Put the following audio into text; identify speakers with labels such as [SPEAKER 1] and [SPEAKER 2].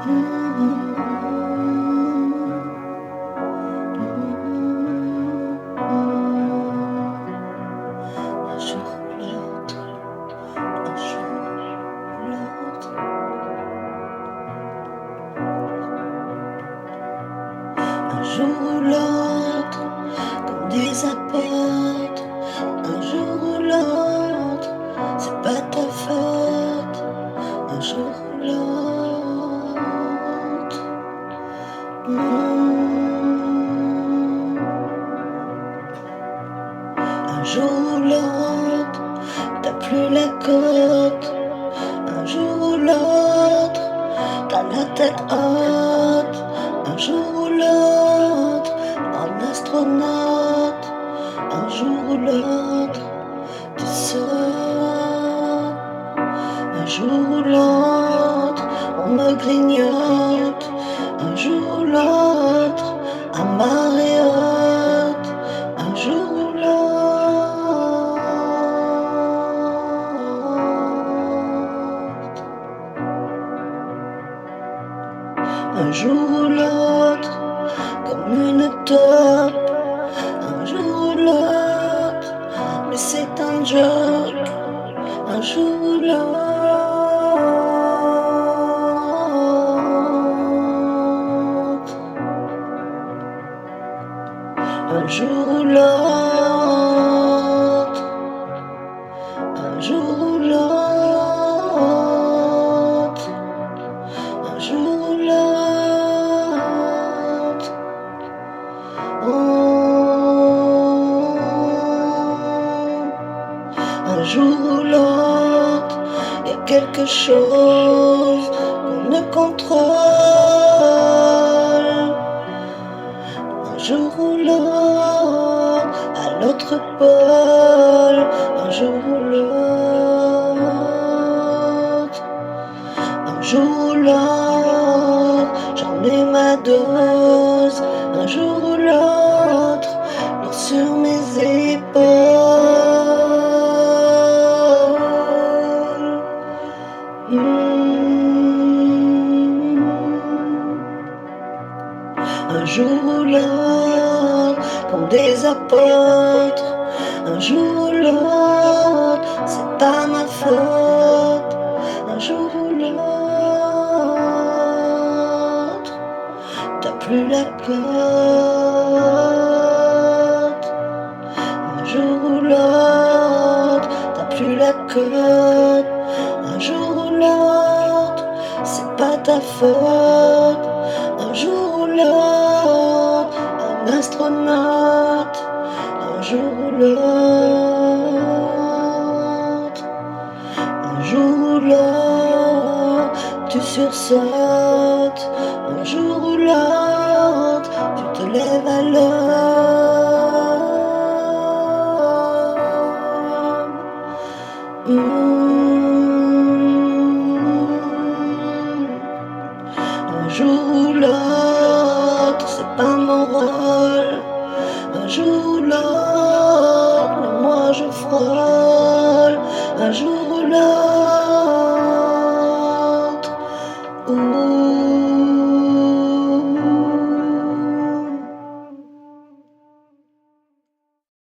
[SPEAKER 1] Un jour ou l'autre, comme disent apôtres, un jour ou l'autre, c'est pas ta faute. Un jour ou l'autre, un jour ou l'autre, t'as plus la côte. Un jour ou l'autre, t'as la tête haute. Un jour ou l'autre, un astronaute. Un jour ou l'autre, tu sautes. Un jour ou l'autre, on me grignote. Un jour ou l'autre, à marée haute. Un jour ou l'autre, un jour ou l'autre, comme une taupe. Un jour ou l'autre, mais c'est un joke. Un jour ou l'autre, un jour ou l'autre, un jour ou l'autre, un jour ou l'autre. Un jour ou l'autre, y a quelque chose qu'on ne contrôle. Un jour ou l'autre, à l'autre pôle. Un jour ou l'autre, un jour ou l'autre, j'en ai ma dose. Un jour ou l'autre, lourd sur mes épaules. Un jour ou l'autre, comme des apôtres. Un jour ou l'autre, c'est pas ma faute. Un jour ou l'autre, t'as plus la côte. Un jour ou l'autre, t'as plus la côte. Un jour ou l'autre, c'est pas ta faute. Un jour ou l'autre, un astronaute. Un jour ou l'autre, un jour ou l'autre, tu sursautes. Un jour ou l'autre, tu te lèves à l'aube.